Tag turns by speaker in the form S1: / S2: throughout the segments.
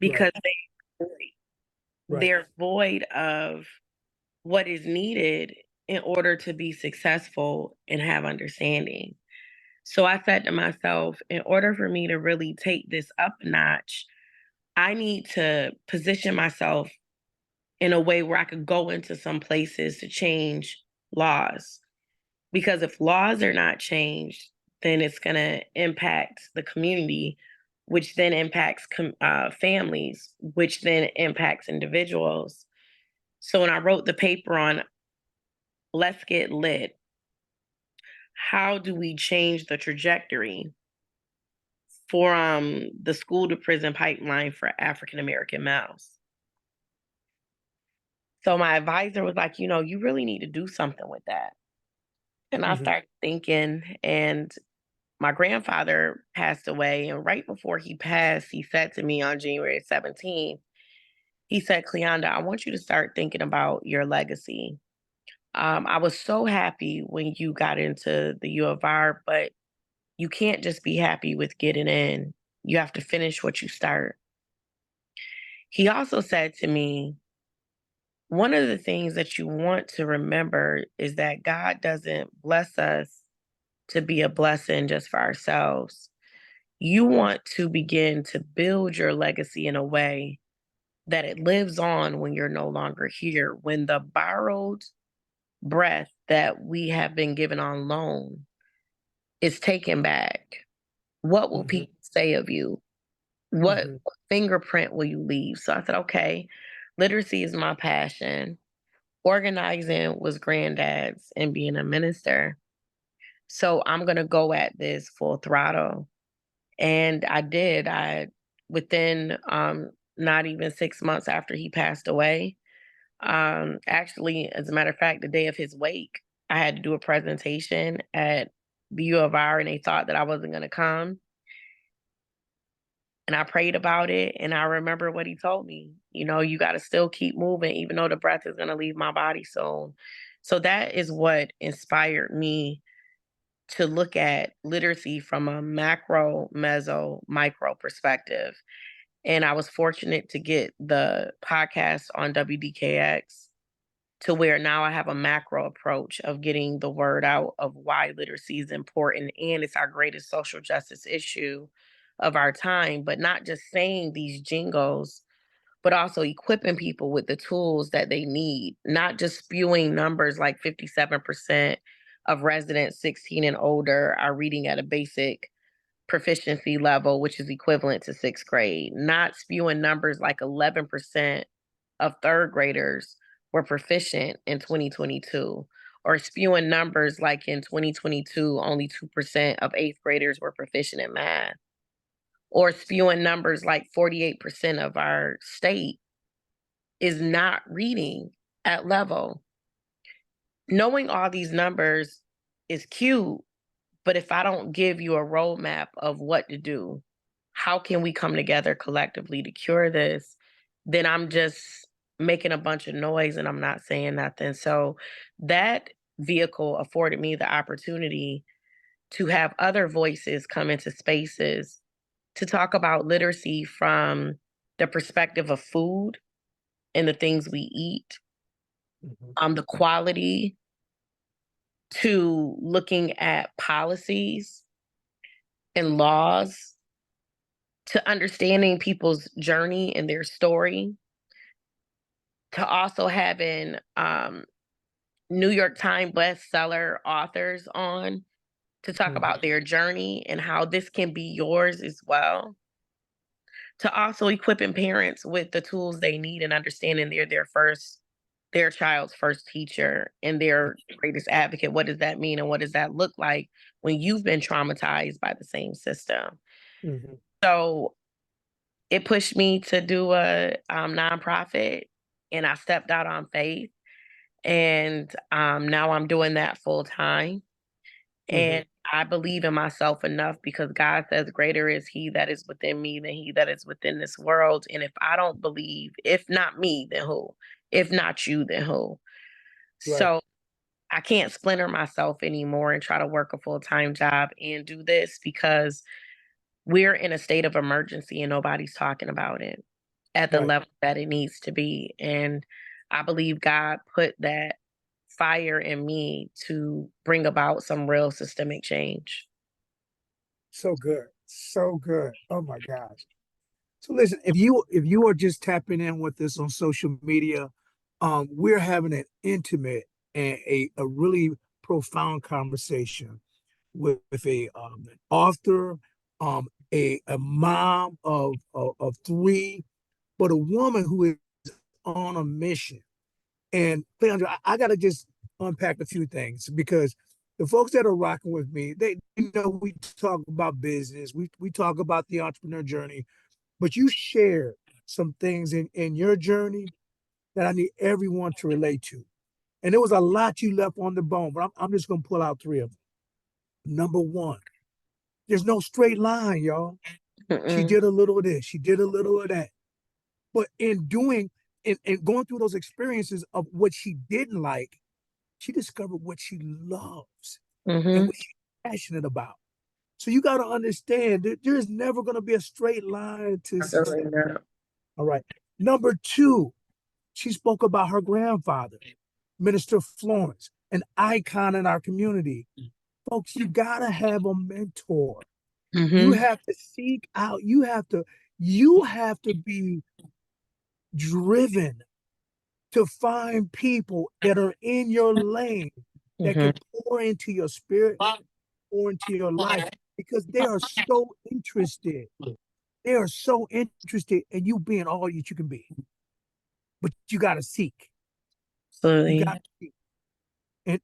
S1: because
S2: Right. Right.
S1: they're void of what is needed in order to be successful and have understanding. So I said to myself, in order for me to really take this up a notch, I need to position myself in a way where I could go into some places to change laws. Because if laws are not changed, then it's going to impact the community, which then impacts families, which then impacts individuals. So when I wrote the paper on Let's Get Lit, how do we change the trajectory for the school to prison pipeline for African American males? So my advisor was like, you really need to do something with that. And I
S2: Mhm.
S1: started thinking, and my grandfather passed away. And right before he passed, he said to me on January 17th, he said, Cleanda, I want you to start thinking about your legacy. I was so happy when you got into the U of R, but you can't just be happy with getting in. You have to finish what you start. He also said to me, one of the things that you want to remember is that God doesn't bless us to be a blessing just for ourselves. You want to begin to build your legacy in a way that it lives on when you're no longer here, when the borrowed breath that we have been given on loan is taken back. What will
S2: Mhm.
S1: people say of you? What
S2: Mhm.
S1: fingerprint will you leave? So I said, okay, literacy is my passion. Organizing was granddad's and being a minister. So I'm going to go at this full throttle. And I did. Within not even 6 months after he passed away, actually, as a matter of fact, the day of his wake, I had to do a presentation at the U of R, and they thought that I wasn't going to come. And I prayed about it, and I remember what he told me. You got to still keep moving, even though the breath is going to leave my body soon. So that is what inspired me to look at literacy from a macro, meso, micro perspective. And I was fortunate to get the podcast on WDKX to where now I have a macro approach of getting the word out of why literacy is important and it's our greatest social justice issue of our time, but not just saying these jingles, but also equipping people with the tools that they need, not just spewing numbers like 57% of residents 16 and older are reading at a basic proficiency level, which is equivalent to sixth grade, not spewing numbers like 11% of third graders were proficient in 2022, or spewing numbers like in 2022, only 2% of eighth graders were proficient in math, or spewing numbers like 48% of our state is not reading at level. Knowing all these numbers is cute, but if I don't give you a roadmap of what to do, how can we come together collectively to cure this? Then I'm just making a bunch of noise and I'm not saying nothing. So that vehicle afforded me the opportunity to have other voices come into spaces to talk about literacy from the perspective of food and the things we eat,
S2: Mhm.
S1: the quality, to looking at policies and laws, to understanding people's journey and their story, to also having New York Times bestseller authors on to talk
S2: Mhm.
S1: about their journey and how this can be yours as well. To also equipping parents with the tools they need and understanding they're their child's first teacher and their greatest advocate. What does that mean? And what does that look like when you've been traumatized by the same system?
S2: Mhm.
S1: So it pushed me to do a nonprofit, and I stepped out on faith. And now I'm doing that full time.
S2: Mhm.
S1: And I believe in myself enough because God says, greater is He that is within me than he that is within this world. And if I don't believe, if not me, then who? If not you, then who?
S2: Right.
S1: So I can't splinter myself anymore and try to work a full time job and do this because we're in a state of emergency and nobody's talking about it. at the
S2: Right.
S1: level that it needs to be. And I believe God put that fire in me to bring about some real systemic change.
S2: So good. So good. Oh my gosh. So listen, if you are just tapping in with us on social media, we're having an intimate and a really profound conversation with an author, a mom of three, but a woman who is on a mission. And Leandra, I gotta just unpack a few things because the folks that are rocking with me, they we talk about business, we talk about the entrepreneur journey, but you share some things in your journey that I need everyone to relate to. And there was a lot you left on the bone, but I'm just gonna pull out three of them. Number one, there's no straight line, y'all. She
S1: Mm-mm.
S2: did a little of this, she did a little of that. But in doing and going through those experiences of what she didn't like, she discovered what she loves and
S1: Mm-hmm.
S2: what she's passionate about. So you got to understand that there is never going to be a straight line to success.
S1: Absolutely not.
S2: All right. Number two, she spoke about her grandfather, Minister Florence, an icon in our community. Folks, you got to have a mentor. You
S1: Mm-hmm.
S2: have to seek out, you have to be driven to find people that are in your lane that
S1: Mm-hmm.
S2: can pour into your spirit, pour into your life, because they are so interested. They are so interested in you being all that you can be. But you got to seek. You got
S1: Absolutely.
S2: to seek.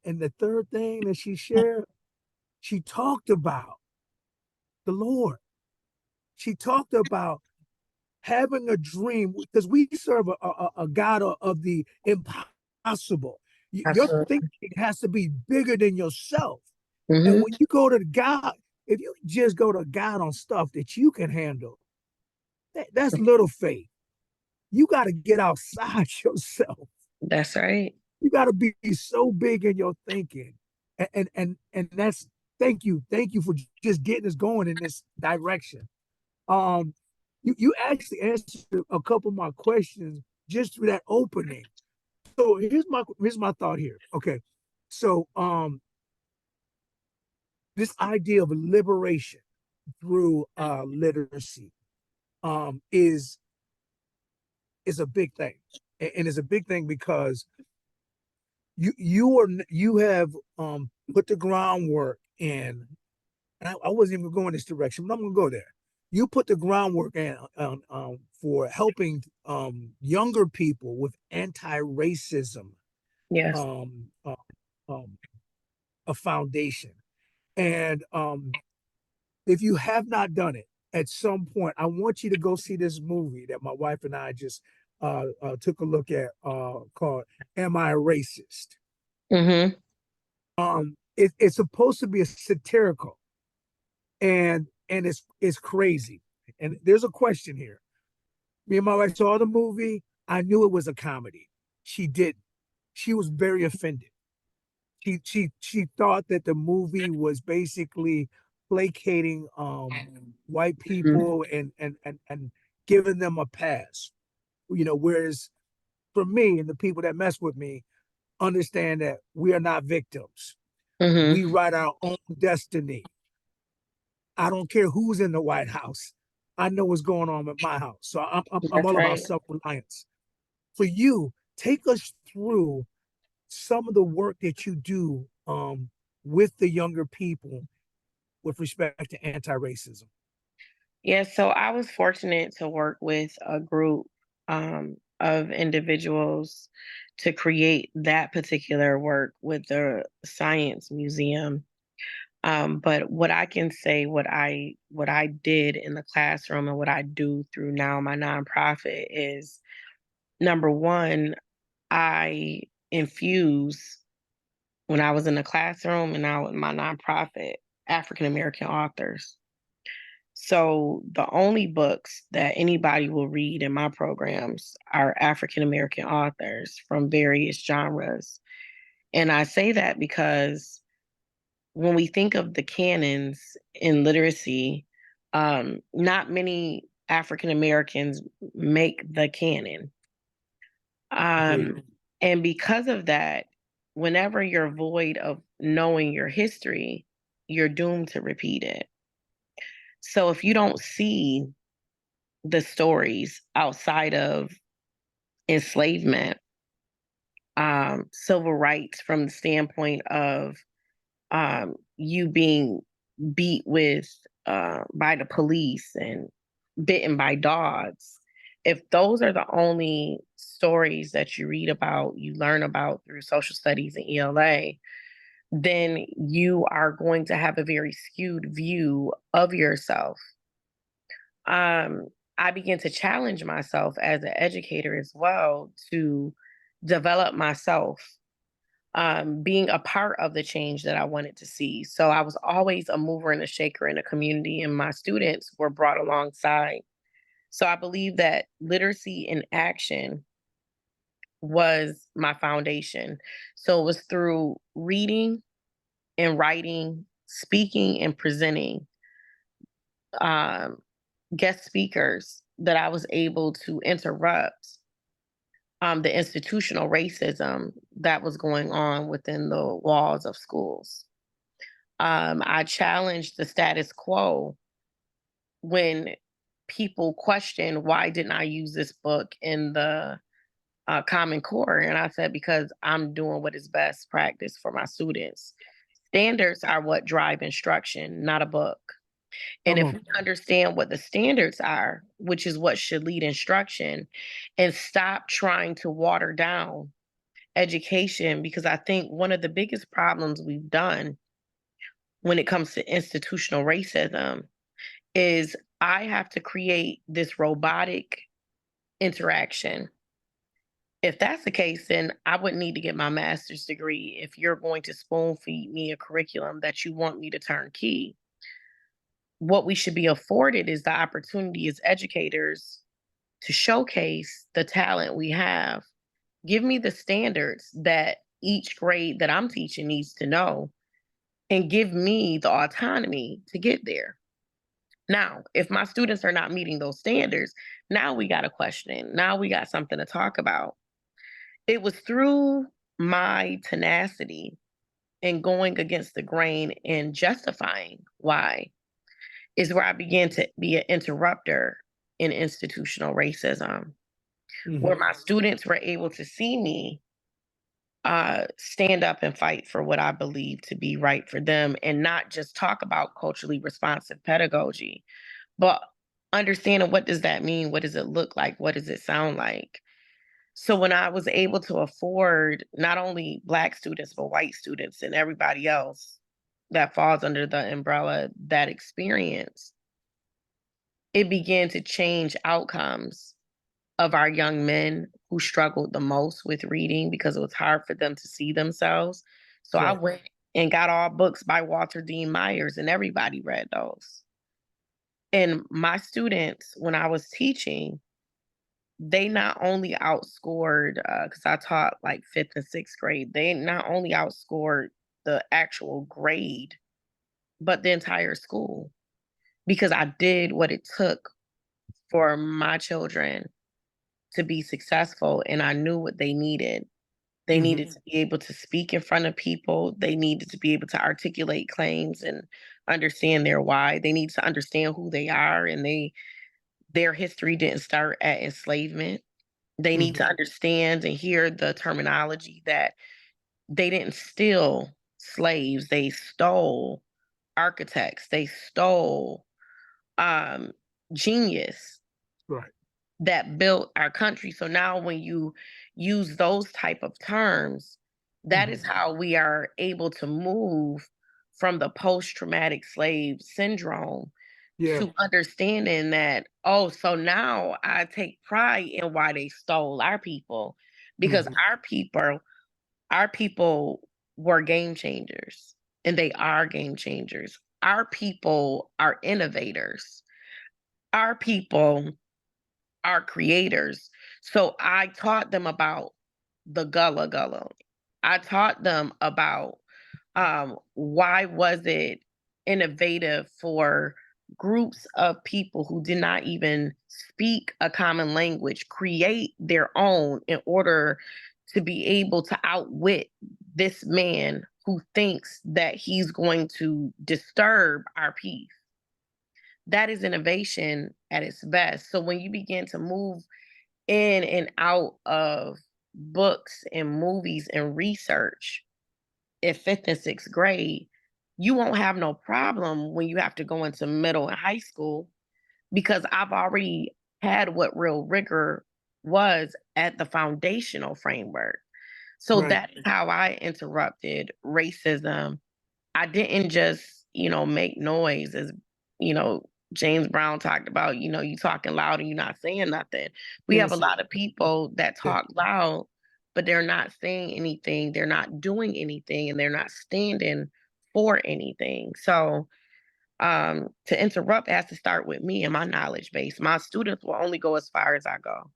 S2: And the third thing that she shared, she talked about the Lord. She talked about having a dream because we serve a God of the impossible. Your
S1: Absolutely.
S2: thinking has to be bigger than yourself. And
S1: Mm-hmm.
S2: when you go to God, if you just go to God on stuff that you can handle, that's little faith. You got to get outside yourself.
S1: That's right.
S2: You got to be so big in your thinking. And that's thank you for just getting us going in this direction. Um, you actually answered a couple of my questions just through that opening. So here's my thought here. Okay, so this idea of liberation through literacy is a big thing, and it's a big thing because you have put the groundwork in, and I wasn't even going this direction, but I'm gonna go there. You put the groundwork in for helping younger people with anti-racism
S1: Yes.
S2: um, uh, um, a foundation. And if you have not done it, at some point, I want you to go see this movie that my wife and I just took a look at called "Am I a Racist?"
S1: Mm-hmm.
S2: It's supposed to be a satirical, and it's crazy. And there's a question here. Me and my wife saw the movie. I knew it was a comedy. She didn't. She was very offended. She thought that the movie was basically placating white
S1: Mm-hmm.
S2: people and giving them a pass. Whereas for me and the people that mess with me understand that we are not victims. We
S1: Mm-hmm.
S2: write our own destiny. I don't care who's in the White House. I know what's going on at my house. So I'm
S1: That's
S2: all about
S1: right.
S2: self-reliance. For you, take us through some of the work that you do with the younger people with respect to anti-racism.
S1: Yeah, so I was fortunate to work with a group of individuals to create that particular work with the Science Museum. But what I can say, what I did in the classroom and what I do through now my nonprofit is number one, I infuse when I was in the classroom and now in my nonprofit African American authors. So the only books that anybody will read in my programs are African American authors from various genres. And I say that because when we think of the canons in literacy, not many African Americans make the canon.
S2: Agreed.
S1: Um, and because of that, whenever you're void of knowing your history, you're doomed to repeat it. So if you don't see the stories outside of enslavement, civil rights from the standpoint of you being beat with by the police and bitten by dogs. If those are the only stories that you read about, you learn about through social studies and ELA, then you are going to have a very skewed view of yourself. Um, I began to challenge myself as an educator as well to develop myself, being a part of the change that I wanted to see. So I was always a mover and a shaker in the community, and my students were brought alongside. So I believe that literacy in action was my foundation. So it was through reading and writing, speaking and presenting, um, guest speakers, that I was able to interrupt the institutional racism that was going on within the walls of schools. I challenged the status quo when people question why didn't I use this book in the Common Core, and I said because I'm doing what is best practice for my students. Standards are what drive instruction, not a book. And
S2: Come
S1: if
S2: on.
S1: we understand what the standards are, which is what should lead instruction, and stop trying to water down education, because I think one of the biggest problems we've done when it comes to institutional racism is I have to create this robotic interaction. If that's the case, then I wouldn't need to get my master's degree if you're going to spoon feed me a curriculum that you want me to turn key. What we should be afforded is the opportunity as educators to showcase the talent we have. Give me the standards that each grade that I'm teaching needs to know, and give me the autonomy to get there. Now, if my students are not meeting those standards, now we got a question. Now we got something to talk about. It was through my tenacity and going against the grain and justifying why is where I began to be an interrupter in institutional racism, where
S2: Hmm.
S1: my students were able to see me stand up and fight for what I believe to be right for them, and not just talk about culturally responsive pedagogy, but understanding what does that mean? What does it look like? What does it sound like? So when I was able to afford not only Black students, but white students and everybody else that falls under the umbrella, that experience, it began to change outcomes of our young men who struggled the most with reading because it was hard for them to see themselves. So I
S2: Right.
S1: went and got all books by Walter Dean Myers, and everybody read those. And my students, when I was teaching, they not only outscored, because I taught like fifth and sixth grade, they not only outscored the actual grade, but the entire school, because I did what it took for my children to be successful, and I knew what they needed. They
S2: Hmm.
S1: needed to be able to speak in front of people. They needed to be able to articulate claims and understand their why. They need to understand who they are, and their history didn't start at enslavement. They need
S2: Hmm.
S1: to understand and hear the terminology that they didn't steal slaves. They stole architects. They stole um, genius
S2: Right.
S1: that built our country. So now when you use those type of terms, that
S2: Hmm.
S1: is how we are able to move from the post-traumatic slave syndrome
S2: Yeah.
S1: to understanding that, oh, so now I take pride in why they stole our people, because
S2: Hmm.
S1: our people were game changers, and they are game changers. Our people are innovators. Our people are creators. So I taught them about the Gullah Gullah. I taught them about why was it innovative for groups of people who did not even speak a common language create their own in order to be able to outwit this man who thinks that he's going to disturb our peace. That is innovation at its best. So when you begin to move in and out of books and movies and research in fifth and sixth grade, you won't have no problem when you have to go into middle and high school because I've already had what real rigor was at the foundational framework. So
S2: Right.
S1: that's how I interrupted racism. I didn't just, make noise as, you know, James Brown talked about, you talking loud and you're not saying nothing. We have a
S2: Innocent.
S1: lot of people that
S2: Yeah.
S1: talk loud, but they're not saying anything, they're not doing anything, and they're not standing for anything. So to interrupt has to start with me and my knowledge base. My students will only go as far as I go.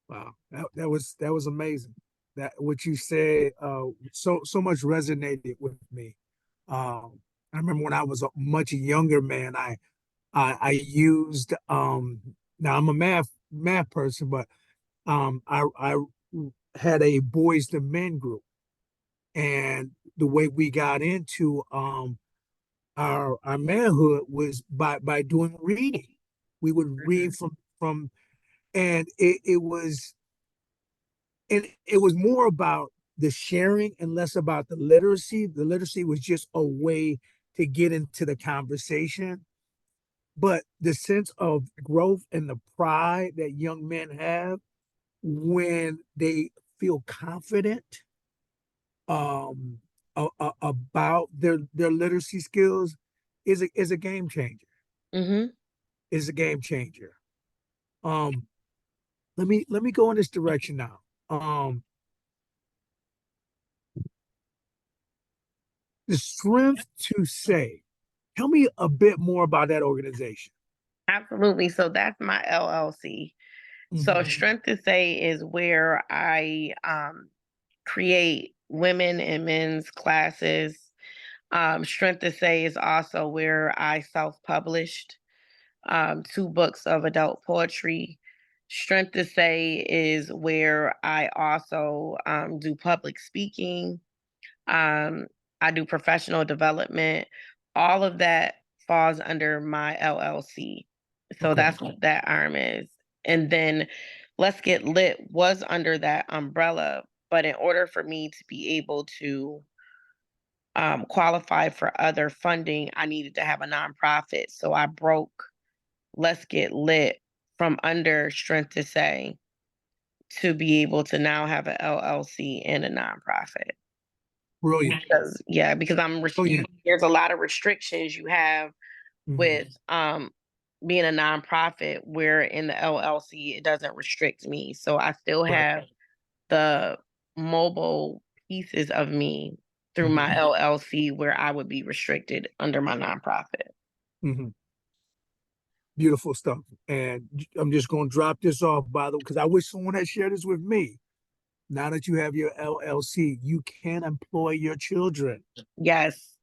S2: Wow. That was amazing. That what you said so much resonated with me. I remember when I was a much younger man, I used now I'm a math person, but I had a boys to men group, and the way we got into our manhood was by doing reading. We would read
S1: Mhm.
S2: from and it was more about the sharing and less about the literacy. The literacy was just a way to get into the conversation. But the sense of growth and the pride that young men have when they feel confident about their literacy skills is a game changer.
S1: Mhm.
S2: Is a game changer. Um, let me go in this direction now. The strength to say. Tell me a bit more about that organization.
S1: Absolutely. So that's my LLC. So
S2: Hmm.
S1: Strength to Say is where I create women and men's classes. Strength to Say is also where I self-published two books of adult poetry. Strength to Say is where I also do public speaking. Um, I do professional development. All of that falls under my LLC. So
S2: Okay,
S1: that's what that arm is. And then Let's Get Lit was under that umbrella. But in order for me to be able to qualify for other funding, I needed to have a nonprofit. So I broke Let's Get Lit from under Strength to Say to be able to now have an LLC and a nonprofit.
S2: brilliant,
S1: Because
S2: brilliant.
S1: there's a lot of restrictions you have
S2: Hmm.
S1: with being a nonprofit where in the LLC it doesn't restrict me. So I still
S2: Right.
S1: have the mobile pieces of me through
S2: Hmm.
S1: my LLC where I would be restricted under my nonprofit.
S2: Hmm. Beautiful stuff. And I'm just going to drop this off, by the way, because I wish someone had shared this with me. Now that you have your LLC, you can employ your children.
S1: Yes.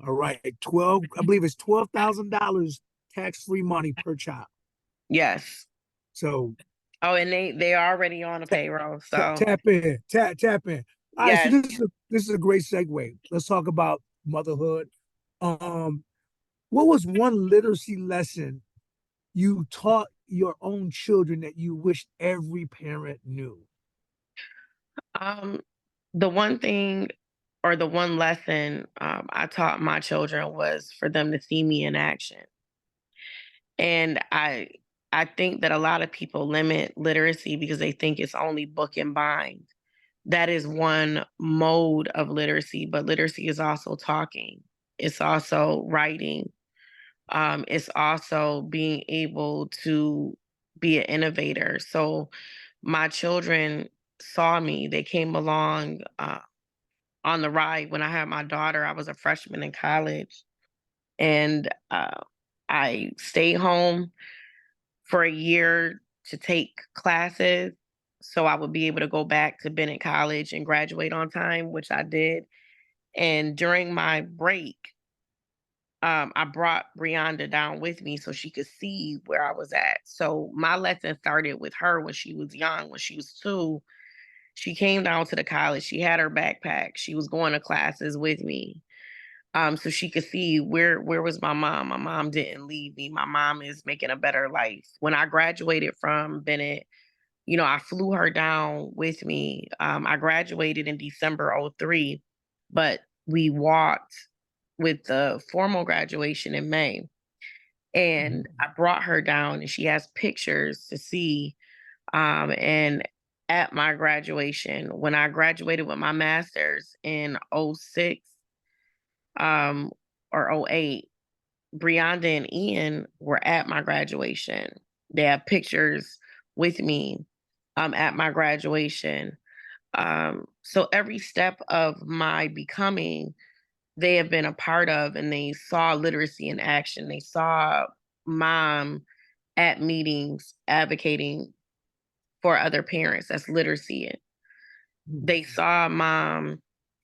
S2: All right, 12. I believe it's $12,000 tax-free money per child.
S1: Yes.
S2: So
S1: Oh, and they already on the payroll. So
S2: tap in, tap in. All right, so
S1: yes.
S2: this is a great segue. Let's talk about motherhood. Um, what was one literacy lesson you taught your own children that you wish every parent knew?
S1: Um the one thing or the one lesson I taught my children was for them to see me in action. And I think that a lot of people limit literacy because they think it's only book and bind. That is one mode of literacy, but literacy is also talking. It's also writing. It's also being able to be an innovator. So my children saw me. They came along on the ride when I had my daughter. I was a freshman in college, and I stayed home for a year to take classes so I would be able to go back to Bennett College and graduate on time, which I did. And during my break, I brought Brianda down with me so she could see where I was at. So my lesson started with her when she was young. When she was 2, she came down to the college. She had her backpack. She was going to classes with me. So she could see where was my mom. My mom didn't leave me. My mom is making a better life. When I graduated from Bennett, I flew her down with me. I graduated in December '03, but we walked with the formal graduation in May. And
S2: Mhm.
S1: I brought her down and she has pictures to see. And at my graduation, when I graduated with my master's in '06 or '08, Brianda and Ian were at my graduation. They have pictures with me at my graduation. So every step of my becoming, they have been a part of, and they saw literacy in action. They saw mom at meetings advocating for other parents. That's literacy.
S2: Mhm.
S1: They saw mom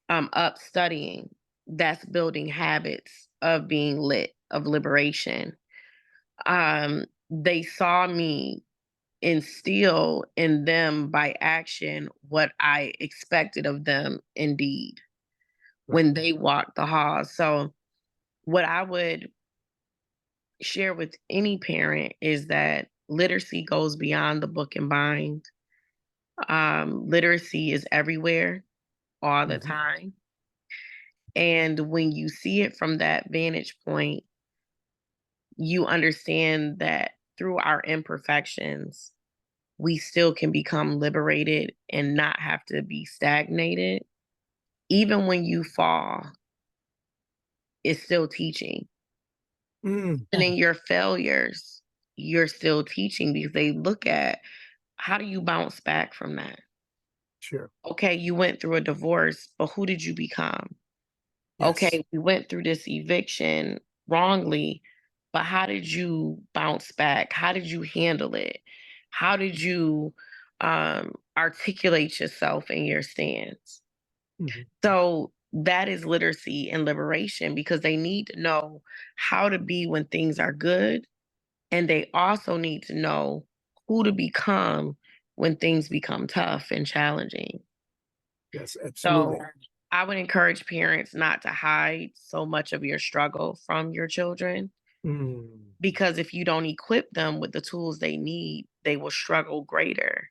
S1: up studying. That's building habits of being lit, of liberation. They saw me instill in them by action what I expected of them indeed
S2: Right.
S1: when they walked the halls. So what I would share with any parent is that literacy goes beyond the book and bind. Literacy is everywhere, all the
S2: Mhm.
S1: time. And when you see it from that vantage point, you understand that through our imperfections, we still can become liberated and not have to be stagnated. Even when you fall, it's still teaching.
S2: Mm.
S1: And in your failures, you're still teaching because they look at how do you bounce back from that?
S2: Sure.
S1: Okay, you went through a divorce, but who did you become?
S2: Yes.
S1: Okay, we went through this eviction wrongly, but how did you bounce back? How did you handle it? How did you articulate yourself in your stance?
S2: Mhm.
S1: So that is literacy and liberation because they need to know how to be when things are good. And they also need to know who to become when things become tough and challenging.
S2: Yes,
S1: So
S2: absolutely.
S1: I would encourage parents not to hide so much of your struggle from your children
S2: Mm.
S1: because if you don't equip them with the tools they need, they will struggle greater.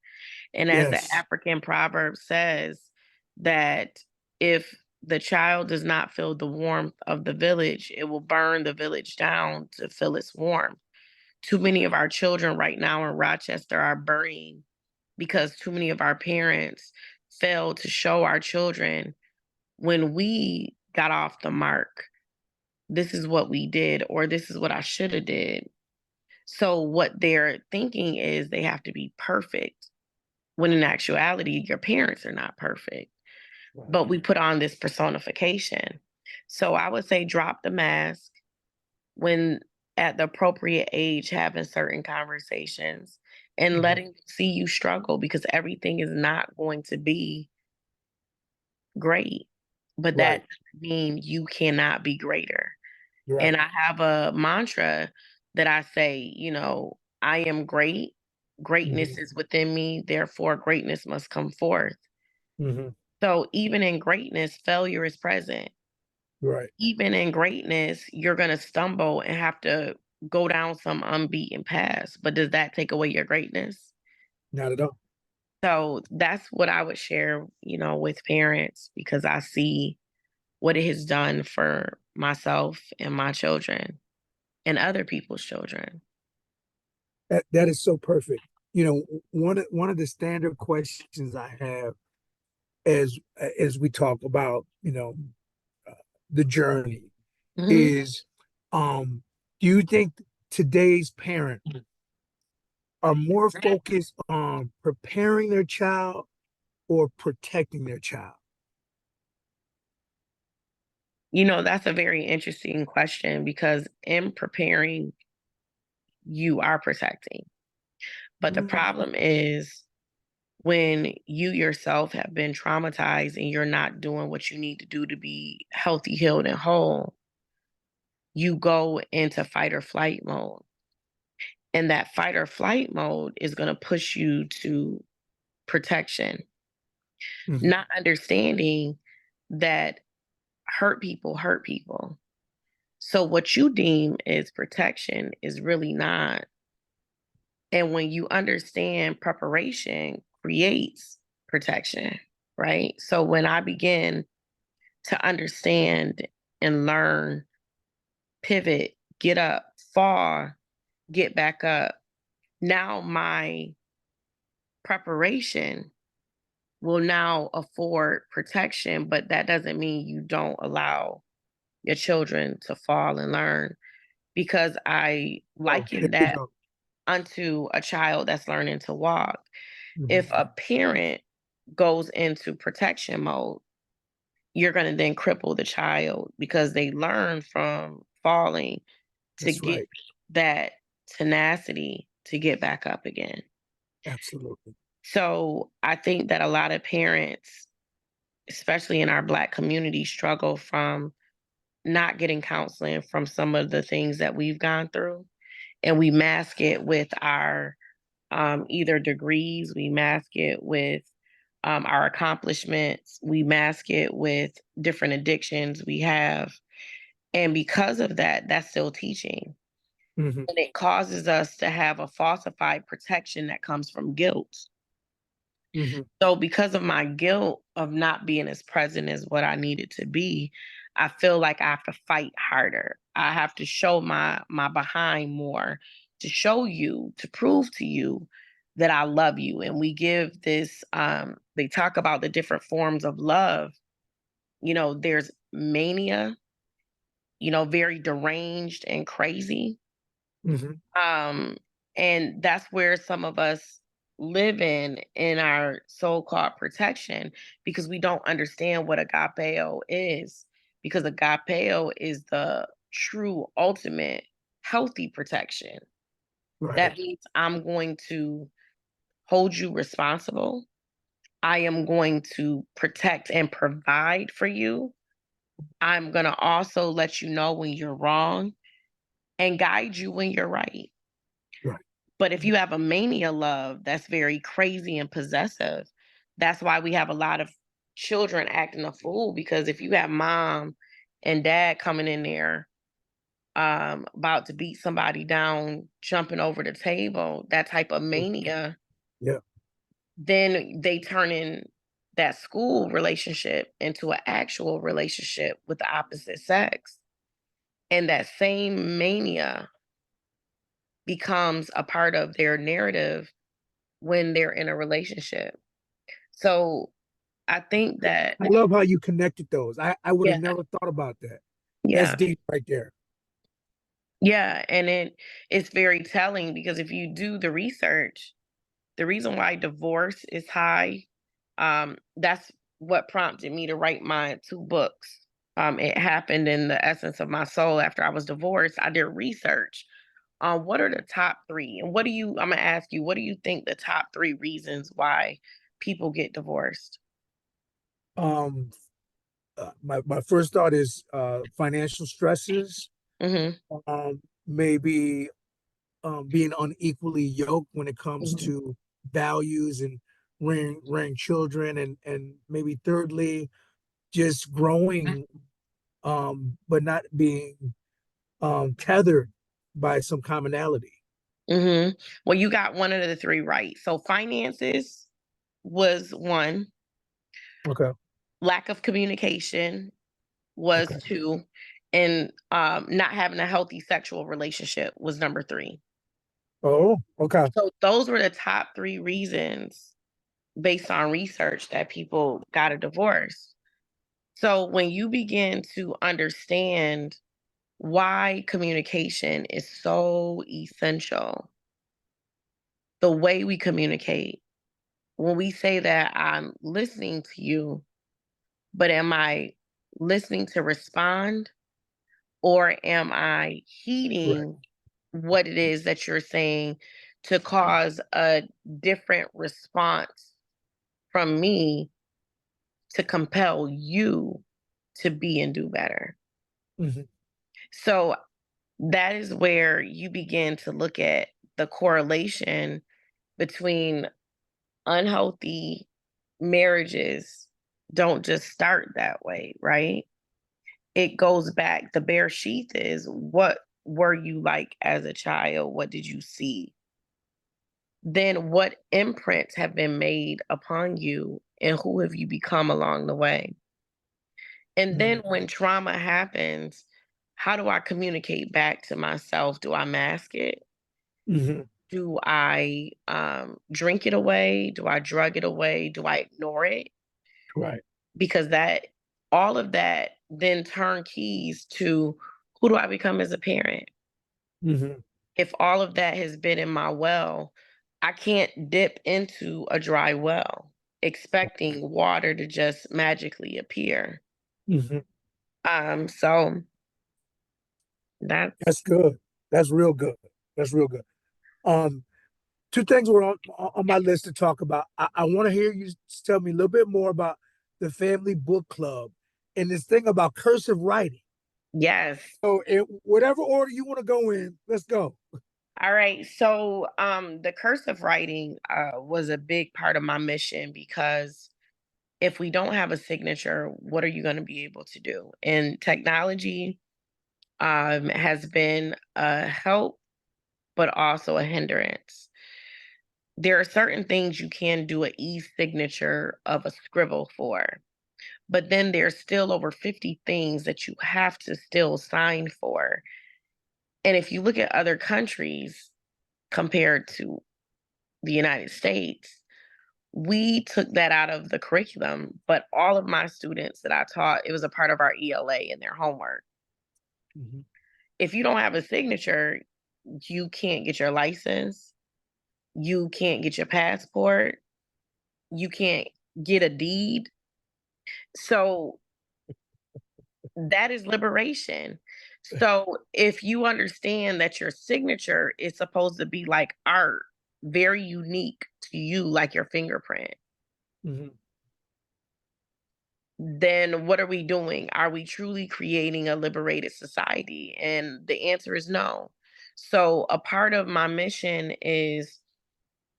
S1: And as the
S2: Yes.
S1: African proverb says, that if the child does not feel the warmth of the village, it will burn the village down to feel its warmth. Too many of our children right now in Rochester are burning because too many of our parents failed to show our children when we got off the mark, this is what we did, or this is what I should have did. So what they're thinking is they have to be perfect, when in actuality, your parents are not perfect.
S2: Right.
S1: But we put on this personification. So I would say drop the mask when at the appropriate age, having certain conversations and
S2: Mhm.
S1: letting them see you struggle because everything is not going to be great. But that
S2: Right.
S1: doesn't mean you cannot be greater.
S2: Right.
S1: And I have a mantra that I say, I am great. Greatness
S2: Mhm.
S1: is within me. Therefore, greatness must come forth.
S2: Mhm.
S1: So even in greatness, failure is present.
S2: Right.
S1: Even in greatness, you're going to stumble and have to go down some unbeaten paths. But does that take away your greatness?
S2: Not at all.
S1: So that's what I would share, with parents because I see what it has done for myself and my children and other people's children.
S2: That is so perfect. One of the standard questions I have as we talk about, uh, the journey
S1: Mhm.
S2: is, do you think today's parent are more focused on preparing their child or protecting their child?
S1: That's a very interesting question because in preparing, you are protecting. But the
S2: Mm.
S1: problem is when you yourself have been traumatized and you're not doing what you need to do to be healthy, healed, and whole, you go into fight or flight mode. And that fight or flight mode is going to push you to protection,
S2: Hmm.
S1: not understanding that hurt people hurt people. So what you deem as protection is really not. And when you understand preparation creates protection, right? So when I begin to understand and learn, pivot, get up, fall, get back up, now my preparation will now afford protection, but that doesn't mean you don't allow your children to fall and learn, because I
S2: Oh, there
S1: liken
S2: you
S1: that
S2: go.
S1: unto a child that's learning to walk.
S2: Hmm.
S1: If a parent goes into protection mode, you're going to then cripple the child because they learn from falling to
S2: That's
S1: get
S2: right.
S1: that tenacity to get back up again.
S2: Absolutely.
S1: So I think that a lot of parents, especially in our Black community, struggle from not getting counseling from some of the things that we've gone through. And we mask it with our either degrees, we mask it with our accomplishments, we mask it with different addictions we have. And because of that, that's still teaching.
S2: Hmm.
S1: And it causes us to have a falsified protection that comes from guilt.
S2: Hmm.
S1: So because of my guilt of not being as present as what I needed to be, I feel like I have to fight harder. I have to show my behind more to show you, to prove to you that I love you. And we give this they talk about the different forms of love. There's mania, very deranged and crazy.
S2: Hmm.
S1: Um, and that's where some of us live in our so-called protection, because we don't understand what agapeo is. Because agapeo is the true ultimate healthy protection.
S2: Right.
S1: That means I'm going to hold you responsible. I am going to protect and provide for you. I'm going to also let you know when you're wrong and guide you when you're right.
S2: Right.
S1: But if you have a mania love that's very crazy and possessive, that's why we have a lot of children acting a fool. Because if you have mom and dad coming in there about to beat somebody down, jumping over the table, that type of mania,
S2: Yeah.
S1: then they turn in that school relationship into an actual relationship with the opposite sex. And that same mania becomes a part of their narrative when they're in a relationship. So I think that,
S2: I love how you connected those. I would have
S1: yeah,
S2: never thought about that. That's
S1: yeah,
S2: deep right there.
S1: yeah. And it's very telling, because if you do the research, the reason why divorce is high, that's what prompted me to write my two books. It happened in the essence of my soul after I was divorced. I did research on what are the top three, and I'm gonna ask you, what do you think the top three reasons why people get divorced?
S2: Um, my first thought is financial stresses,
S1: Hmm.
S2: maybe being unequally yoked when it comes
S1: Hmm.
S2: to values and rearing children, and maybe thirdly, just growing, but not being tethered by some commonality.
S1: Hmm. Well, you got one of the three right. So finances was one,
S2: Okay.
S1: lack of communication was
S2: Okay.
S1: two, and not having a healthy sexual relationship was number three.
S2: Oh, okay.
S1: So those were the top three reasons based on research that people got a divorce. So when you begin to understand why communication is so essential, the way we communicate, when we say that I'm listening to you, but am I listening to respond, or am I
S2: Right.
S1: heeding what it is that you're saying to cause a different response from me to compel you to be and do better?
S2: Hmm.
S1: So that is where you begin to look at the correlation between unhealthy marriages don't just start that way, right? It goes back. The bare sheath is what were you like as a child? What did you see? Then what imprints have been made upon you and who have you become along the way? And then
S2: Mm-hmm.
S1: when trauma happens, how do I communicate back to myself? Do I mask it?
S2: Mm-hmm.
S1: Do I drink it away? Do I drug it away? Do I ignore it?
S2: Right.
S1: Because that all of that then turn keys to who do I become as a parent?
S2: Mm-hmm.
S1: If all of that has been in my well, I can't dip into a dry well expecting water to just magically appear.
S2: Mm-hmm.
S1: So that's
S2: That's good. That's real good. That's real good. Um, Two things were on my list to talk about. I want to hear you tell me a little bit more about the family book club and this thing about cursive writing.
S1: yes.
S2: So, in whatever order you want to go in, let's go.
S1: All right. So the cursive writing was a big part of my mission because if we don't have a signature, what are you going to be able to do? And technology has been a help, but also a hindrance. There are certain things you can do an e-signature of a scribble for, but then there's still over 50 things that you have to still sign for. And if you look at other countries compared to the United States, we took that out of the curriculum, but all of my students that I taught, it was a part of our ELA in their homework.
S2: Mm-hmm.
S1: If you don't have a signature, you can't get your license, you can't get your passport, you can't get a deed. So that is liberation. So if you understand that your signature is supposed to be like art, very unique to you, like your fingerprint,
S2: Mm-hmm.
S1: then what are we doing? Are we truly creating a liberated society? And the answer is no. So a part of my mission is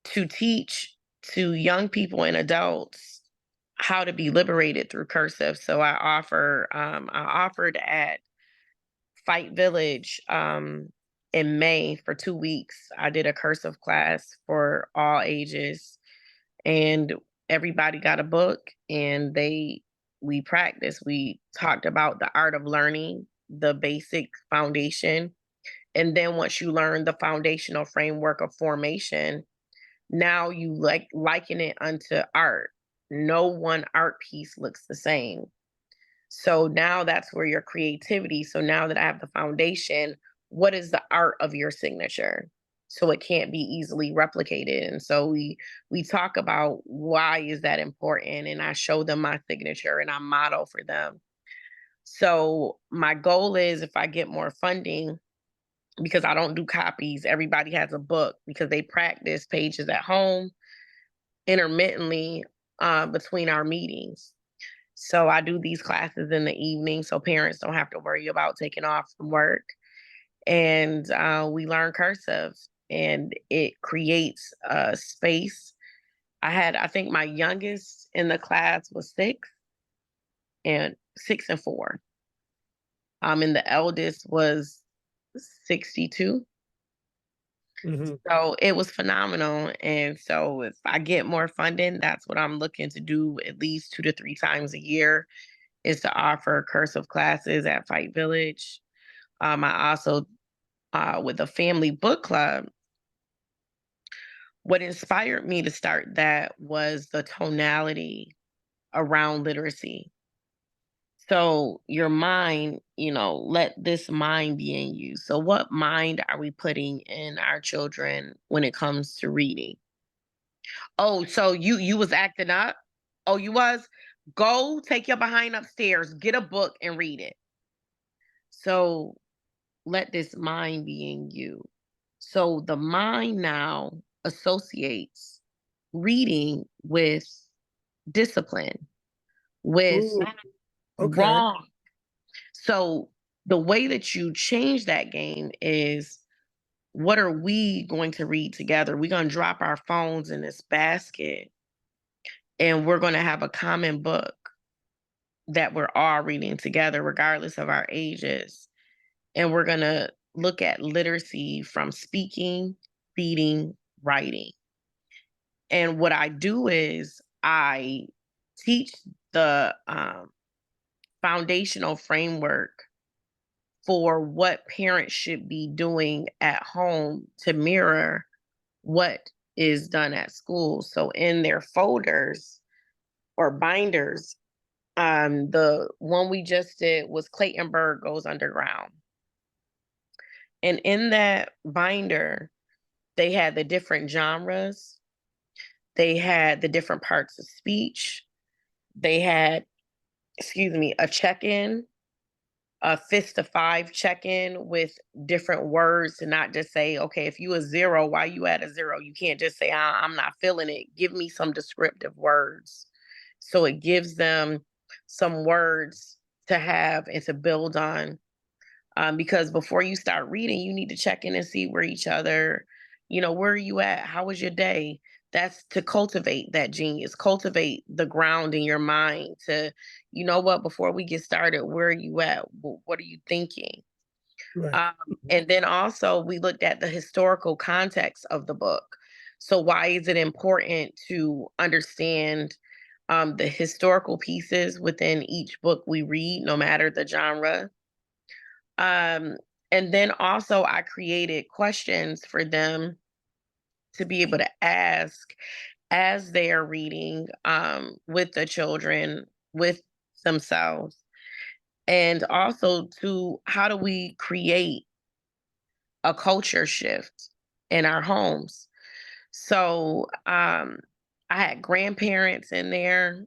S1: to teach to young people and adults how to be liberated through cursive. So I offered at Fight Village in May for 2 weeks. I did a cursive class for all ages, and everybody got a book, and we practiced. We talked about the art of learning, the basic foundation, and then once you learn the foundational framework of formation, now you liken it unto art. No one art piece looks the same. So now that's where your creativity. So now that I have the foundation, what is the art of your signature? So it can't be easily replicated. And so we talk about why is that important, and I show them my signature and I model for them. So my goal is if I get more funding, because I don't do copies, everybody has a book because they practice pages at home intermittently between our meetings. So I do these classes in the evening so parents don't have to worry about taking off from work. And we learn cursive, and it creates a space. I think my youngest in the class was 6 and 4. And the eldest was 62.
S2: Mm-hmm.
S1: So it was phenomenal. And so if I get more funding, that's what I'm looking to do at least 2 to 3 times a year is to offer cursive classes at Fight Village. I also, with the family book club, what inspired me to start that was the tonality around literacy. So your mind, let this mind be in you. So what mind are we putting in our children when it comes to reading? Oh, so you was acting up? Oh, you was? Go take your behind upstairs, get a book and read it. So let this mind be in you. So the mind now associates reading with discipline, with
S2: Ooh, okay.
S1: wrong. So The way that you change that game is, what are we going to read together? We're going to drop our phones in this basket and we're going to have a common book that we're all reading together, regardless of our ages. And we're going to look at literacy from speaking, reading, writing. And what I do is I teach the foundational framework for what parents should be doing at home to mirror what is done at school. So in their folders or binders, the one we just did was Clayton Bird Goes Underground. And in that binder, they had the different genres, they had the different parts of speech, they had, excuse me, a check-in, a fist to five check-in with different words, to not just say, okay, if you a zero, why you at a zero? You can't just say, I'm not feeling it. Give me some descriptive words. So it gives them some words to have and to build on. Because before you start reading, you need to check in and see where each other, where are you at? How was your day? That's to cultivate that genius, cultivate the ground in your mind to, what, before we get started, where are you at? What are you thinking?
S2: Right.
S1: Um, and then also, we looked at the historical context of the book. So, why is it important to understand the historical pieces within each book we read, no matter the genre? Um, and then also I created questions for them to be able to ask as they are reading with the children, with themselves. And also to, how do we create a culture shift in our homes? So I had grandparents in there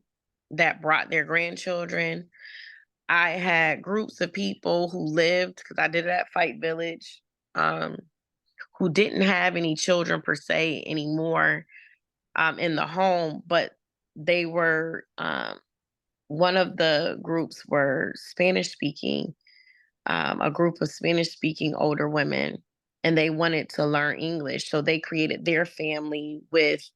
S1: that brought their grandchildren. I had groups of people who lived, because I did it at Fight Village, um, who didn't have any children per se anymore in the home, but they were, one of the groups were Spanish speaking, a group of Spanish speaking older women, and they wanted to learn English. So they created their family with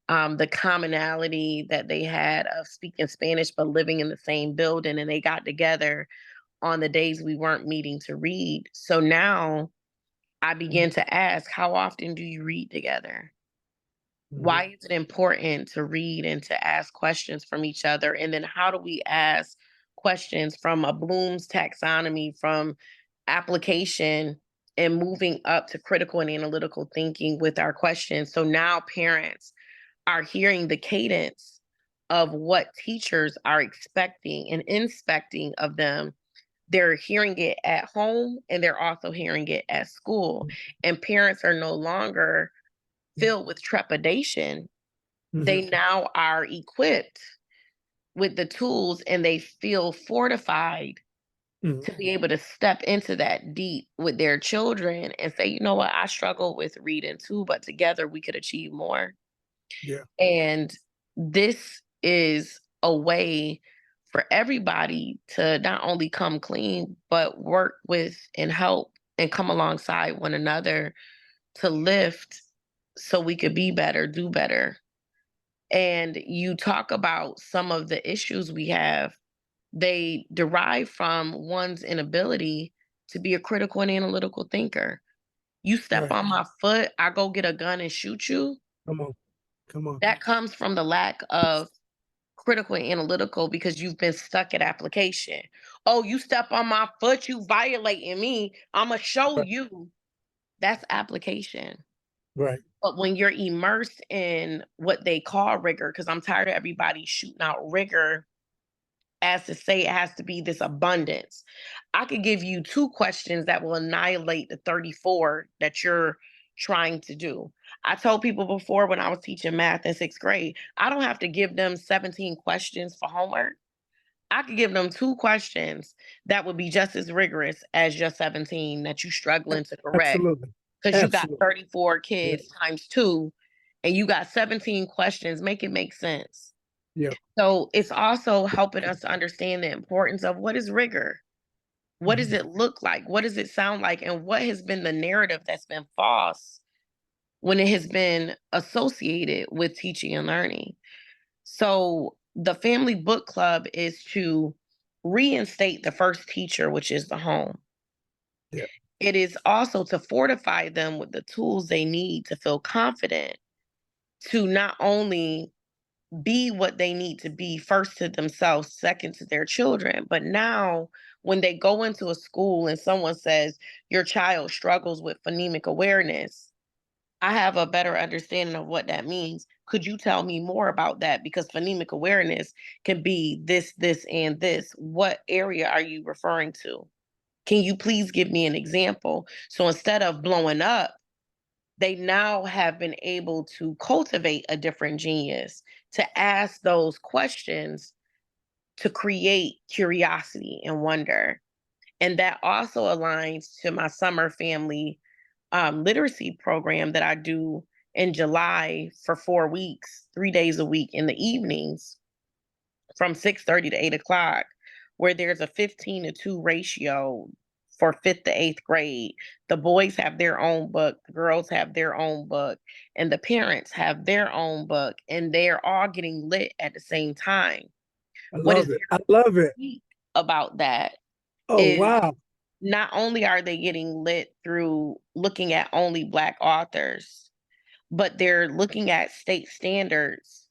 S1: the commonality that they had of speaking Spanish but living in the same building, and they got together on the days we weren't meeting to read. So now I began to ask, how often do you read together?
S2: Mm-hmm.
S1: Why is it important to read and to ask questions from each other? And then how do we ask questions from a Bloom's taxonomy, from application and moving up to critical and analytical thinking with our questions? So now parents are hearing the cadence of what teachers are expecting and inspecting of them. They're hearing it at home and they're also hearing it at school. And parents are no longer filled with trepidation.
S2: Mm-hmm.
S1: They now are equipped with the tools and they feel fortified
S2: Mm-hmm.
S1: to be able to step into that deep with their children and say, you know what, I struggle with reading too, but together we could achieve more.
S2: Yeah.
S1: And this is a way for everybody to not only come clean, but work with and help and come alongside one another to lift so we could be better, do better. And you talk about some of the issues we have, they derive from one's inability to be a critical and analytical thinker. You step
S2: Right.
S1: on my foot, I go get a gun and shoot you.
S2: Come on. Come on.
S1: That comes from the lack of critical and analytical because you've been stuck at application. Oh, you step on my foot, you violating me. I'ma show
S2: Right.
S1: you. That's application.
S2: Right.
S1: But when you're immersed in what they call rigor, because I'm tired of everybody shooting out rigor as to say it has to be this abundance. I could give you two questions that will annihilate the 34 that you're trying to do. I told people before when I was teaching math in sixth grade, I don't have to give them 17 questions for homework. I could give them two questions that would be just as rigorous as your 17 that you struggling to correct,
S2: Absolutely.
S1: because you got
S2: Absolutely.
S1: 34
S2: Yeah.
S1: kids times two and you got 17 questions. Make it make sense.
S2: Yeah.
S1: So it's also helping us to understand the importance of what is rigor. What does
S2: Mhm.
S1: it look like? What does it sound like? And what has been the narrative that's been false when it has been associated with teaching and learning? So the family book club is to reinstate the first teacher, which is the home.
S2: Yeah.
S1: It is also to fortify them with the tools they need to feel confident to not only be what they need to be, first to themselves, second to their children, but now when they go into a school and someone says your child struggles with phonemic awareness, I have a better understanding of what that means. Could you tell me more about that? Because phonemic awareness can be this, this, and this. What area are you referring to? Can you please give me an example? So instead of blowing up, they now have been able to cultivate a different genius, to ask those questions, to create curiosity and wonder. And that also aligns to my summer family literacy program that I do in July for 4 weeks, 3 days a week in the evenings from 6:30 to 8 o'clock, where there's a 15-2 ratio for fifth to eighth grade. The boys have their own book, the girls have their own book, and the parents have their own book, and they're all getting lit at the same time.
S2: I
S1: What is
S2: love it. I
S1: very
S2: love it.
S1: unique about that
S2: Oh,
S1: is
S2: wow.
S1: not only are they getting lit through looking at only Black authors, but they're looking at state standards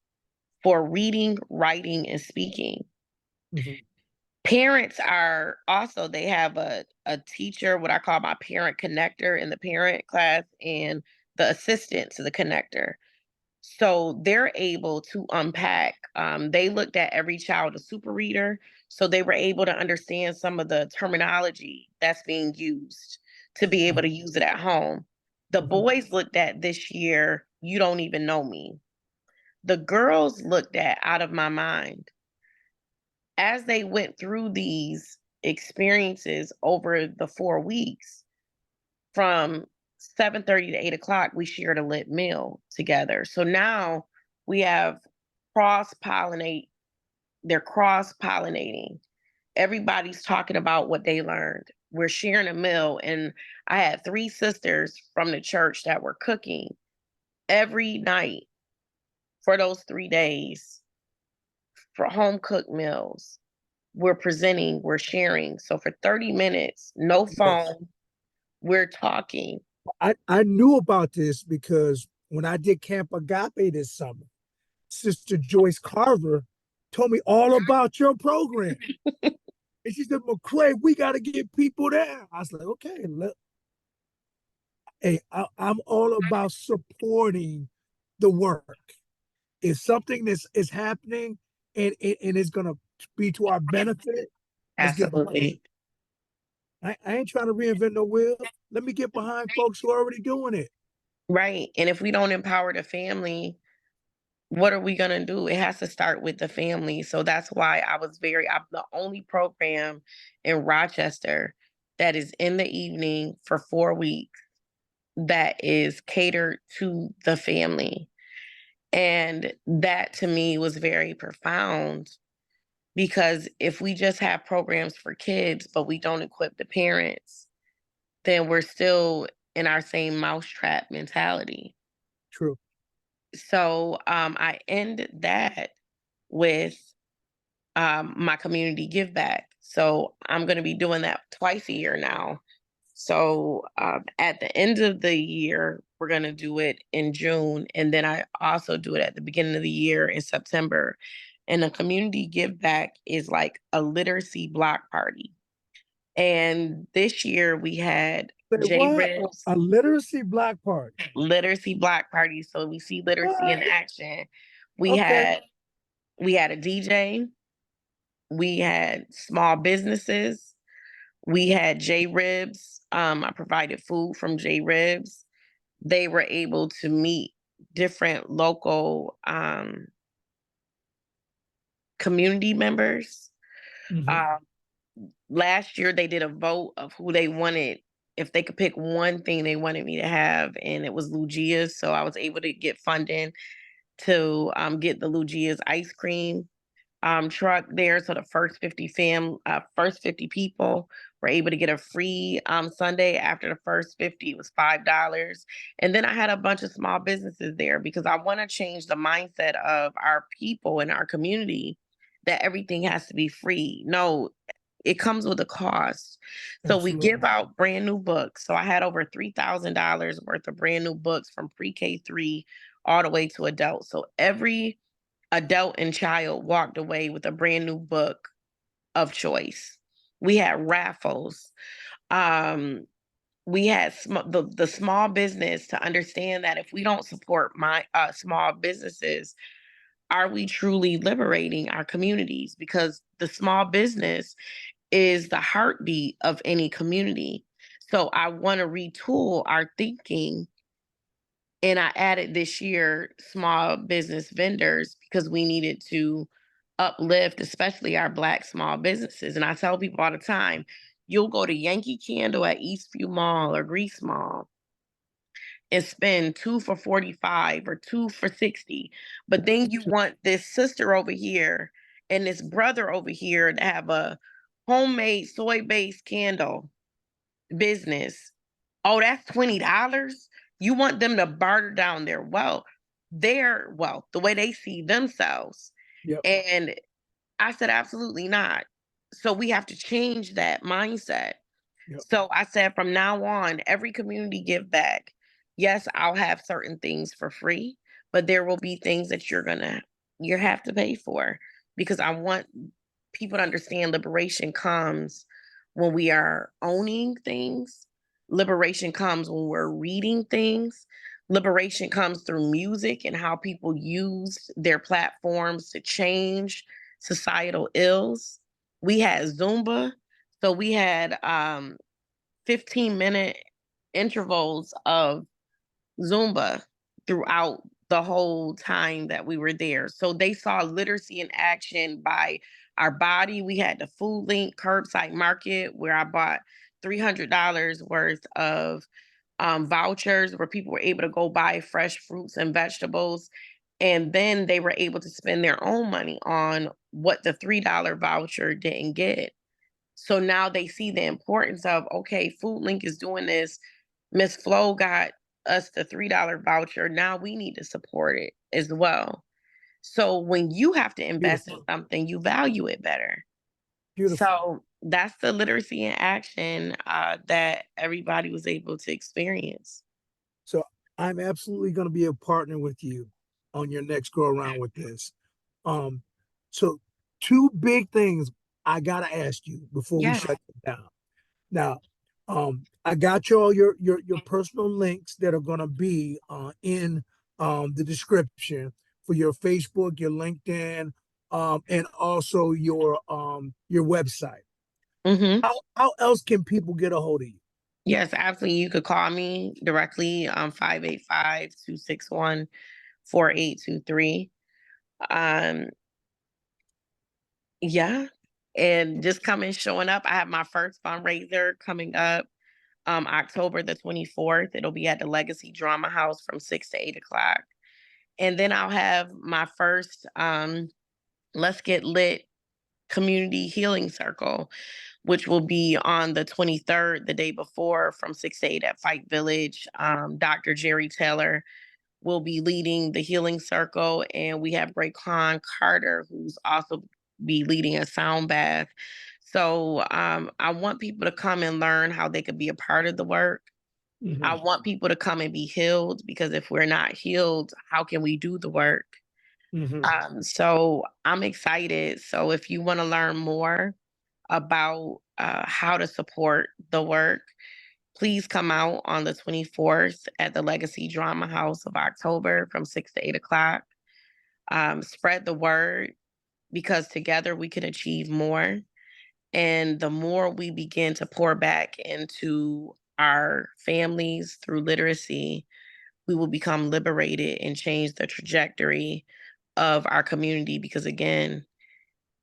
S1: for reading, writing, and speaking.
S2: Mhm.
S1: Parents are also, they have a teacher, what I call my parent connector in the parent class, and the assistant to the connector. So they're able to unpack. They looked at every child a super reader, so they were able to understand some of the terminology that's being used to be able
S2: Mhm.
S1: to use it at home. The
S2: Mhm.
S1: boys looked at this year, You Don't Even Know Me. The girls looked at Out of My Mind. As they went through these experiences over the 4 weeks, from 7:30 to 8 o'clock, we shared a lit meal together. So now we have cross pollinate, they're cross pollinating. Everybody's talking about what they learned. We're sharing a meal. And I had three sisters from the church that were cooking every night for those 3 days for home cooked meals. We're presenting, we're sharing. So for 30 minutes, no
S2: Yes.
S1: phone, we're talking.
S2: I knew about this because when I did Camp Agape this summer, Sister Joyce Carver told me all about your program. And she said, McCray, we got to get people there. I was like, okay, look, hey, I'm all about supporting the work. If something that's is happening and it's going to be to our benefit, let's get behind.
S1: Absolutely.
S2: I ain't trying to reinvent no wheel. Let me get behind folks who are already doing it.
S1: Right. And if we don't empower the family, what are we going to do? It has to start with the family. So that's why I'm the only program in Rochester that is in the evening for 4 weeks that is catered to the family. And that to me was very profound because if we just have programs for kids, but we don't equip the parents, then we're still in our same mousetrap mentality.
S2: True.
S1: So I end that with my community give back. So I'm going to be doing that twice a year now. So at the end of the year, we're going to do it in June. And then I also do it at the beginning of the year in September. And the community give back is like a literacy block party. And this year we had
S2: Say
S1: J
S2: what?
S1: Ribs
S2: A literacy block party.
S1: literacy block party. So we see literacy in
S2: What?
S1: action. We
S2: Okay.
S1: had we had a DJ, we had small businesses, we had J Ribs. I provided food from J Ribs. They were able to meet different local community members.
S2: Hmm.
S1: Um, Last year they did a vote of who they wanted, if they could pick one thing they wanted me to have, and it was Lugia's. So I was able to get funding to get the Lugia's ice cream truck there. So the first 50 people were able to get a free Sunday after the first 50. It was $5. And then I had a bunch of small businesses there because I want to change the mindset of our people in our community that everything has to be free. No, it comes with a cost. So we give
S2: Absolutely.
S1: out brand new books. So I had over $3,000 worth of brand new books from pre-K 3 all the way to adult. So every adult and child walked away with a brand new book of choice. We had raffles. Um, we had the small business to understand that if we don't support my small businesses, are we truly liberating our communities? Because the small business is the heartbeat of any community. So I want to retool our thinking. And I added this year small business vendors because we needed to uplift, especially our Black small businesses. And I tell people all the time, you'll go to Yankee Candle at Eastview Mall or Grease Mall and spend two for 45 or two for 60. But then you want this sister over here and this brother over here to have a homemade soy-based candle business. Oh, that's $20. You want them to barter down their wealth, the way they see themselves.
S2: Yep.
S1: And I said, absolutely not. So we have to change that mindset.
S2: Yep.
S1: So I said, from now on, every community give back. Yes, I'll have certain things for free, but there will be things that you have to pay for because I want people to understand liberation comes when we are owning things. Liberation comes when we're reading things. Liberation comes through music and how people use their platforms to change societal ills. We had Zumba. So we had 15-minute intervals of Zumba throughout the whole time that we were there. So they saw literacy in action by our body. We had the Food Link curbside market where I bought $300 worth of vouchers where people were able to go buy fresh fruits and vegetables. And then they were able to spend their own money on what the $3 voucher didn't get. So now they see the importance of, okay, Food Link is doing this. Miss Flo got us the $3 voucher. Now we need to support it as well. So when you have to invest in
S2: Beautiful.
S1: something, you value it better.
S2: Beautiful.
S1: So that's the literacy in action that everybody was able to experience.
S2: So I'm absolutely going to be a partner with you on your next go around with this. Um, so two big things I gotta ask you before we
S1: Yes.
S2: shut it down. Now, I got you all your personal links that are gonna be in the description for your Facebook, your LinkedIn, and also your website.
S1: Hmm.
S2: How else can people get a hold of you?
S1: Yes, absolutely. You could call me directly 585-261-4823. Um, yeah. And just coming showing up. I have my first fundraiser coming up October the 24th. It'll be at the Legacy Drama House from 6 to 8 o'clock. And then I'll have my first Let's Get Lit Community Healing Circle, which will be on the 23rd, the day before, from 6 to 8 at Fight Village. Dr. Jerry Taylor will be leading the healing circle, and we have Raekwon Carter, who's also be leading a sound bath. So I want people to come and learn how they could be a part of the work. I
S2: Hmm.
S1: want people to come and be healed because if we're not healed, how can we do the work?
S2: Hmm.
S1: So I'm excited. So if you want to learn more about how to support the work, please come out on the 24th at the Legacy Drama House of October from 6 to 8 o'clock. Spread the word because together we can achieve more. And the more we begin to pour back into our families through literacy, we will become liberated and change the trajectory of our community. Because again,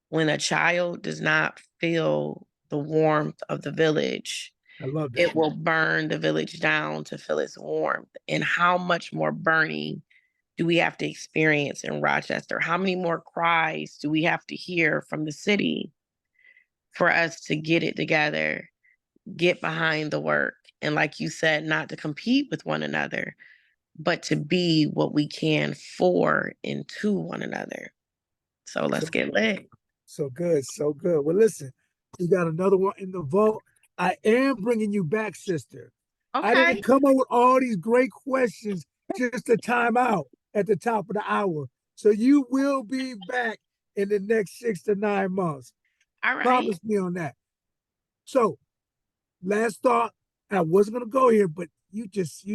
S1: when a child does not feel the warmth of the village,
S2: I love that.
S1: it will burn the village down to feel its warmth. And how much more burning do we have to experience in Rochester? How many more cries do we have to hear from the city for us to get it together? get behind the work. And like you said, not to compete with one another, but to be what we can for and to one another. So let's
S2: So,
S1: get lit.
S2: so good, so good. Well, listen, we got another one in the vault. I am bringing you back, sister. I
S1: Okay.
S2: didn't come up with all these great questions just to time out at the top of the hour. So you will be back in the next 6 to 9 months.
S1: All right.
S2: Promise me on that. So, last thought. I wasn't gonna go here, but you just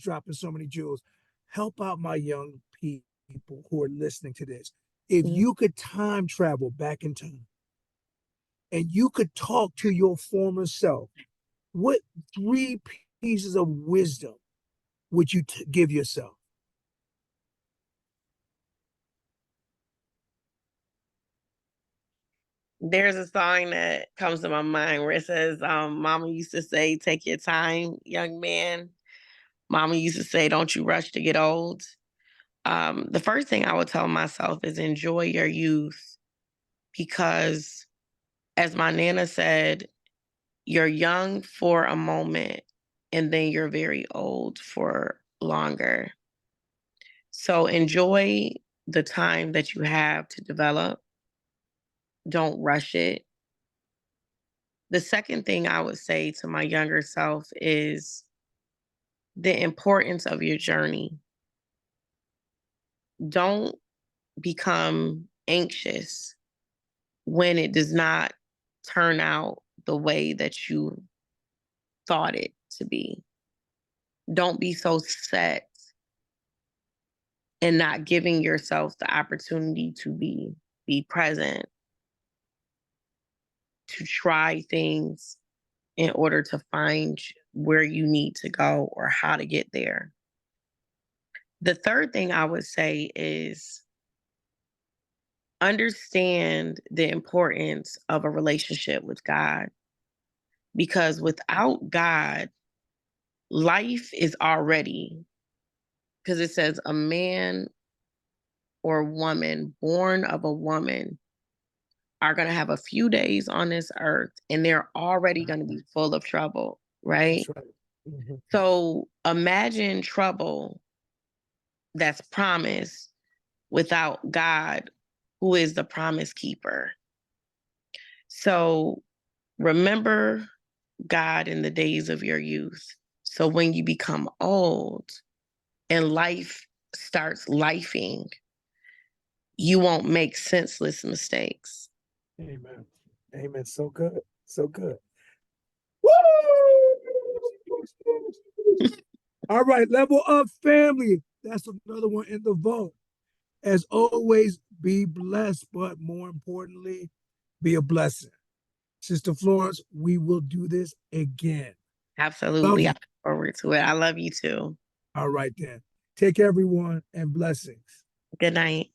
S2: dropping so many jewels. Help out my young people who are listening to this. If
S1: Mm.
S2: you could time travel back in time and you could talk to your former self, what 3 pieces of wisdom would you give yourself?
S1: There's a song that comes to my mind where it says, Mama used to say, take your time, young man. Mama used to say, don't you rush to get old. The first thing I would tell myself is enjoy your youth because, as my Nana said, you're young for a moment and then you're very old for longer. So enjoy the time that you have to develop. Don't rush it. The second thing I would say to my younger self is the importance of your journey. Don't become anxious when it does not turn out the way that you thought it to be. Don't be so set and not giving yourself the opportunity to be present, to try things in order to find where you need to go or how to get there. The third thing I would say is understand the importance of a relationship with God because without God, life is already, because it says a man or woman born of a woman are going to have a few days on this earth and they're already going to be full of trouble,
S2: That's
S1: right?
S2: right. Mhm.
S1: So imagine trouble that's promised without God, who is the promise keeper. So remember God in the days of your youth. So when you become old and life starts lifing, you won't make senseless mistakes.
S2: Amen. Amen. So good. So good. Woo! All right, level up family. That's another one in the vote. As always, be blessed, but more importantly, be a blessing. Sister Florence, we will do this again. Love
S1: Absolutely. I
S2: you.
S1: look forward to it. I love you too.
S2: All right, then. Take care, everyone, and blessings.
S1: Good night.